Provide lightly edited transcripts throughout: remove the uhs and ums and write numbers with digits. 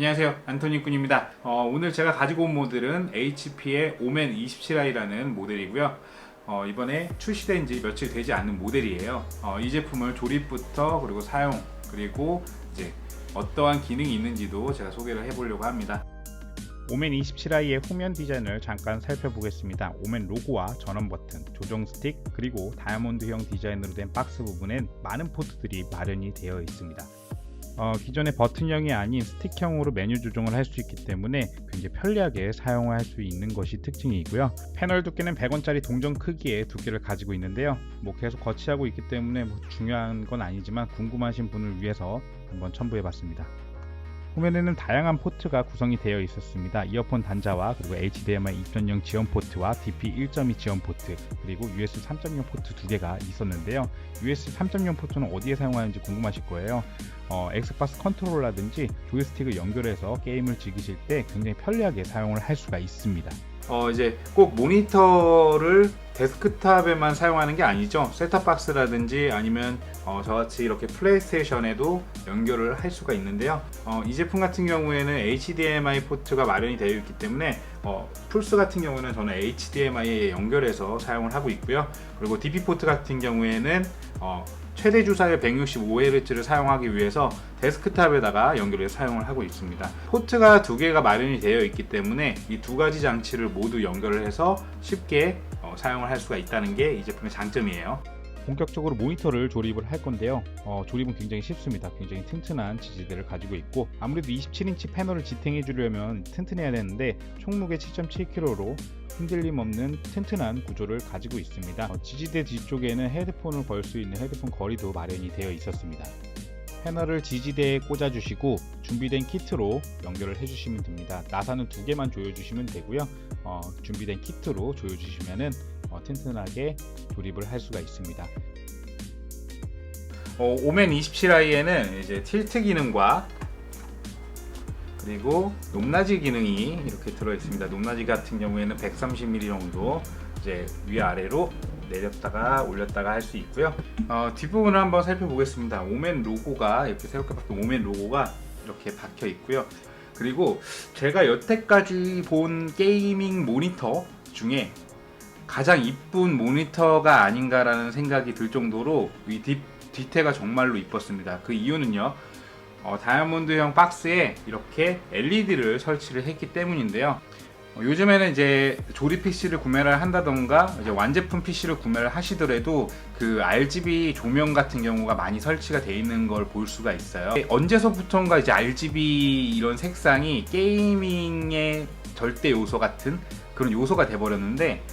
안녕하세요, 안토니꾼입니다. 오늘 제가 가지고 온 모델은 HP의 오멘 27i라는 모델이고요. 이번에 출시된 지 며칠 되지 않은 모델이에요. 이 제품을 조립부터 그리고 사용 그리고 이제 어떠한 기능이 있는지도 제가 소개를 해보려고 합니다. 오멘 27i의 후면 디자인을 잠깐 살펴보겠습니다. 오멘 로고와 전원 버튼, 조정 스틱, 그리고 다이아몬드형 디자인으로 된 박스 부분엔 많은 포트들이 마련이 되어 있습니다. 기존의 버튼형이 아닌 스틱형으로 메뉴 조정을 할 수 있기 때문에 굉장히 편리하게 사용할 수 있는 것이 특징이고요. 패널 두께는 100원짜리 동전 크기의 두께를 가지고 있는데요. 계속 거치하고 있기 때문에 중요한 건 아니지만 궁금하신 분을 위해서 한번 첨부해 봤습니다. 후면에는 다양한 포트가 구성이 되어 있었습니다. 이어폰 단자와 그리고 HDMI 2.0 지원 포트와 DP 1.2 지원 포트, 그리고 USB 3.0 포트 두 개가 있었는데요. USB 3.0 포트는 어디에 사용하는지 궁금하실 거예요. 엑스박스 컨트롤러라든지 조이스틱을 연결해서 게임을 즐기실 때 굉장히 편리하게 사용을 할 수가 있습니다. 이제 꼭 모니터를 데스크탑에만 사용하는 게 아니죠. 셋탑박스라든지 아니면 저같이 이렇게 플레이스테이션에도 연결을 할 수가 있는데요. 이 제품 같은 경우에는 HDMI 포트가 마련이 되어 있기 때문에 플스 같은 경우는 저는 HDMI에 연결해서 사용을 하고 있고요. 그리고 DP 포트 같은 경우에는 최대 주사율 165Hz를 사용하기 위해서 데스크탑에다가 연결해서 사용을 하고 있습니다. 포트가 두 개가 마련이 되어 있기 때문에 이 두 가지 장치를 모두 연결을 해서 쉽게 사용을 할 수가 있다는 게 이 제품의 장점이에요. 본격적으로 모니터를 조립을 할 건데요. 조립은 굉장히 쉽습니다. 굉장히 튼튼한 지지대를 가지고 있고, 아무래도 27인치 패널을 지탱해 주려면 튼튼해야 되는데 총무게 7.7kg로 흔들림 없는 튼튼한 구조를 가지고 있습니다. 지지대 뒤쪽에는 헤드폰을 걸 수 있는 헤드폰 거리도 마련이 되어 있었습니다. 패널을 지지대에 꽂아 주시고 준비된 키트로 연결을 해 주시면 됩니다. 나사는 두 개만 조여 주시면 되고요. 준비된 키트로 조여 주시면은 튼튼하게 조립을 할 수가 있습니다. 오멘 27i에는 이제 틸트 기능과 그리고 높낮이 기능이 이렇게 들어 있습니다. 높낮이 같은 경우에는 130mm 정도 이제 위아래로 내렸다가 올렸다가 할 수 있고요. 뒷부분을 한번 살펴보겠습니다. 오멘 로고가 이렇게 새롭게 바뀐 오멘 로고가 이렇게 박혀 있고요. 그리고 제가 여태까지 본 게이밍 모니터 중에 가장 이쁜 모니터가 아닌가라는 생각이 들 정도로 이 뒤태가 정말로 이뻤습니다. 그 이유는요, 다이아몬드형 박스에 이렇게 LED를 설치를 했기 때문인데요. 요즘에는 이제 조립 PC를 구매를 한다던가 이제 완제품 PC를 구매를 하시더라도 그 RGB 조명 같은 경우가 많이 설치가 되어 있는 걸 볼 수가 있어요. 언제서부턴가 이제 RGB 이런 색상이 게이밍의 절대 요소 같은 그런 요소가 돼 버렸는데,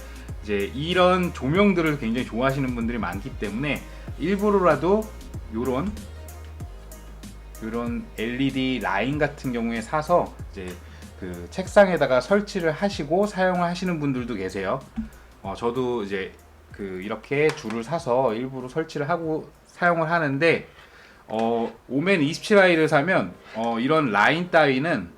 이제 이런 조명들을 굉장히 좋아하시는 분들이 많기 때문에 일부러라도 요런 LED 라인 같은 경우에 사서 이제 그 책상에다가 설치를 하시고 사용을 하시는 분들도 계세요. 저도 이제 이렇게 줄을 사서 일부러 설치를 하고 사용을 하는데, 오멘 27i를 사면 이런 라인 따위는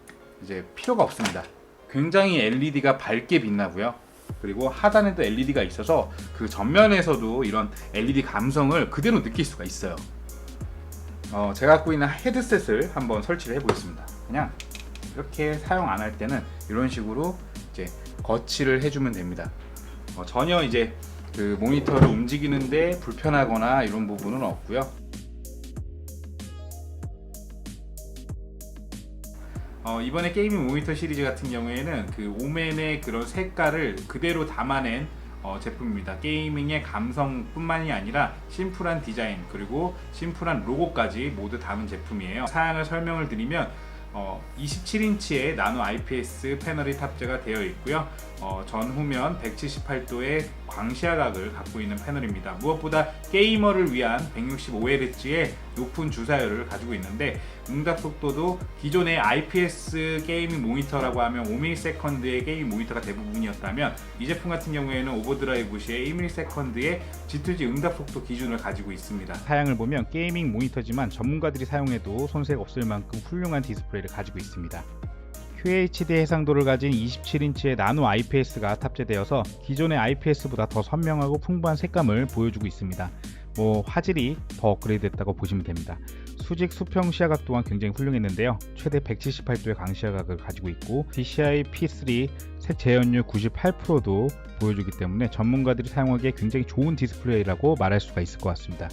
이제 필요가 없습니다. 굉장히 LED가 밝게 빛나고요. 그리고 하단에도 LED가 있어서 그 전면에서도 이런 LED 감성을 그대로 느낄 수가 있어요. 제가 갖고 있는 헤드셋을 한번 설치를 해보겠습니다. 그냥 이렇게 사용 안 할 때는 이런 식으로 이제 거치를 해주면 됩니다. 전혀 이제 그 모니터를 움직이는데 불편하거나 이런 부분은 없고요. 이번에 게이밍 모니터 시리즈 같은 경우에는 그 오멘의 그런 색깔을 그대로 담아낸 제품입니다. 게이밍의 감성뿐만이 아니라 심플한 디자인 그리고 심플한 로고까지 모두 담은 제품이에요. 사양을 설명을 드리면 27인치의 나노 IPS 패널이 탑재가 되어 있고요. 전후면 178도의 광시야각을 갖고 있는 패널입니다. 무엇보다 게이머를 위한 165Hz의 높은 주사율을 가지고 있는데, 응답 속도도 기존의 IPS 게이밍 모니터라고 하면 5ms의 게이밍 모니터가 대부분이었다면, 이 제품 같은 경우에는 오버드라이브 시의 1ms의 G2G 응답 속도 기준을 가지고 있습니다. 사양을 보면 게이밍 모니터지만 전문가들이 사용해도 손색 없을 만큼 훌륭한 디스플레이를 가지고 있습니다. QHD 해상도를 가진 27인치의 나노 IPS가 탑재되어서 기존의 IPS보다 더 선명하고 풍부한 색감을 보여주고 있습니다. 화질이 더 업그레이드 됐다고 보시면 됩니다. 수직 수평 시야각 또한 굉장히 훌륭했는데요. 최대 178도의 광시야각을 가지고 있고 DCI P3 색 재현율 98%도 보여주기 때문에 전문가들이 사용하기에 굉장히 좋은 디스플레이라고 말할 수가 있을 것 같습니다.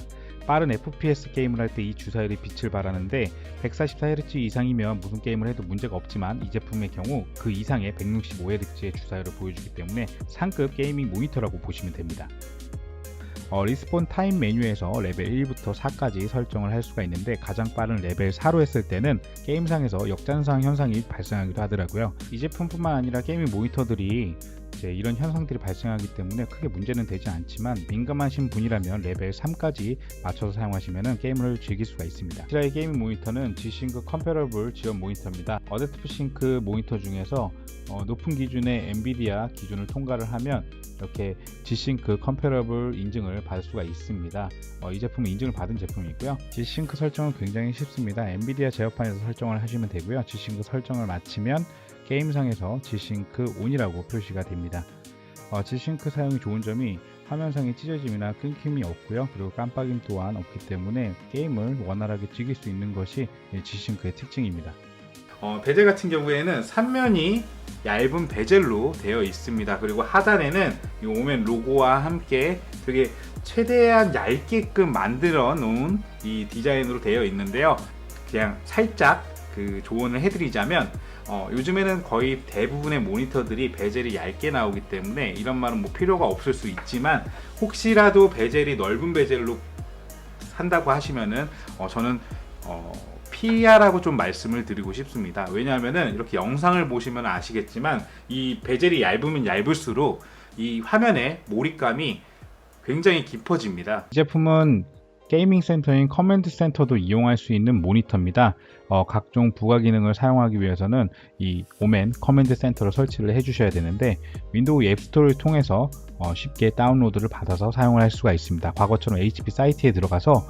빠른 FPS 게임을 할 때 이 주사율이 빛을 발하는데 144Hz 이상이면 무슨 게임을 해도 문제가 없지만 이 제품의 경우 그 이상의 165Hz의 주사율을 보여주기 때문에 상급 게이밍 모니터라고 보시면 됩니다. 리스폰 타임 메뉴에서 레벨 1부터 4까지 설정을 할 수가 있는데 가장 빠른 레벨 4로 했을 때는 게임상에서 역전상 현상이 발생하기도 하더라고요. 이 제품뿐만 아니라 게이밍 모니터들이 이런 현상들이 발생하기 때문에 크게 문제는 되지 않지만 민감하신 분이라면 레벨 3까지 맞춰서 사용하시면 게임을 즐길 수가 있습니다. DCI 게이밍 모니터는 G-Sync 컴패러블 지원 모니터입니다. 어댑티브 싱크 모니터 중에서 높은 기준의 엔비디아 기준을 통과를 하면 이렇게 G-Sync 컴패러블 인증을 받을 수가 있습니다. 이 제품은 인증을 받은 제품이고요. G-Sync 설정은 굉장히 쉽습니다. 엔비디아 제어판에서 설정을 하시면 되고요. G-Sync 설정을 마치면 게임상에서 G-Sync ON이라고 표시가 됩니다. G-Sync 사용이 좋은 점이 화면상의 찢어짐이나 끊김이 없고요. 그리고 깜빡임 또한 없기 때문에 게임을 원활하게 즐길 수 있는 것이 G-Sync의 특징입니다. 베젤 같은 경우에는 삼면이 얇은 베젤로 되어 있습니다. 그리고 하단에는 이 오멘 로고와 함께 되게 최대한 얇게끔 만들어 놓은 이 디자인으로 되어 있는데요. 그냥 살짝 조언을 해드리자면 요즘에는 거의 대부분의 모니터들이 베젤이 얇게 나오기 때문에 이런 말은 필요가 없을 수 있지만 혹시라도 베젤이 넓은 베젤로 산다고 하시면은 저는 피하라고 좀 말씀을 드리고 싶습니다. 왜냐하면은 이렇게 영상을 보시면 아시겠지만 이 베젤이 얇으면 얇을수록 이 화면의 몰입감이 굉장히 깊어집니다. 이 제품은 게이밍 센터인 커맨드 센터도 이용할 수 있는 모니터입니다. 각종 부가 기능을 사용하기 위해서는 이 오멘 커맨드 센터를 설치를 해 주셔야 되는데 윈도우 앱스토어를 통해서 쉽게 다운로드를 받아서 사용을 할 수가 있습니다. 과거처럼 HP 사이트에 들어가서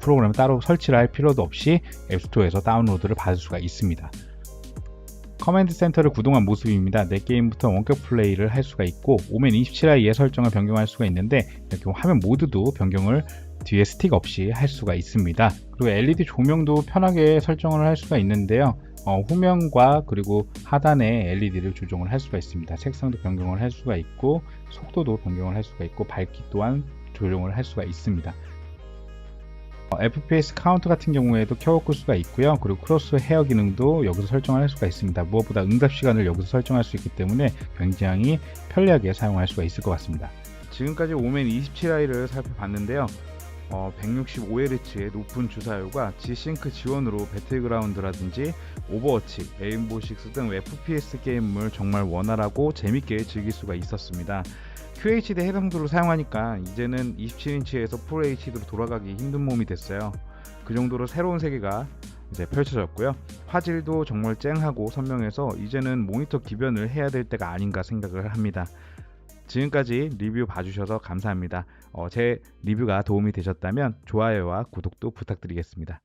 프로그램을 따로 설치를 할 필요도 없이 앱스토어에서 다운로드를 받을 수가 있습니다. 커맨드 센터를 구동한 모습입니다. 내 게임부터 원격 플레이를 할 수가 있고 오멘 27i의 설정을 변경할 수가 있는데 이렇게 화면 모드도 변경을 뒤에 스틱 없이 할 수가 있습니다. 그리고 LED 조명도 편하게 설정을 할 수가 있는데요. 후면과 그리고 하단에 LED를 조정을 할 수가 있습니다. 색상도 변경을 할 수가 있고 속도도 변경을 할 수가 있고 밝기 또한 조정을 할 수가 있습니다. FPS 카운트 같은 경우에도 켜볼 수가 있고요. 그리고 크로스 헤어 기능도 여기서 설정할 수가 있습니다. 무엇보다 응답 시간을 여기서 설정할 수 있기 때문에 굉장히 편리하게 사용할 수가 있을 것 같습니다. 지금까지 오멘 27i를 살펴봤는데요. 165Hz의 높은 주사율과 G-Sync 지원으로 배틀그라운드라든지 오버워치, 레인보우 식스 등 FPS 게임을 정말 원활하고 재밌게 즐길 수가 있었습니다. QHD 해상도를 사용하니까 이제는 27인치에서 풀 HD로 돌아가기 힘든 몸이 됐어요. 그 정도로 새로운 세계가 이제 펼쳐졌고요. 화질도 정말 쨍하고 선명해서 이제는 모니터 기변을 해야 될 때가 아닌가 생각을 합니다. 지금까지 리뷰 봐주셔서 감사합니다. 제 리뷰가 도움이 되셨다면 좋아요와 구독도 부탁드리겠습니다.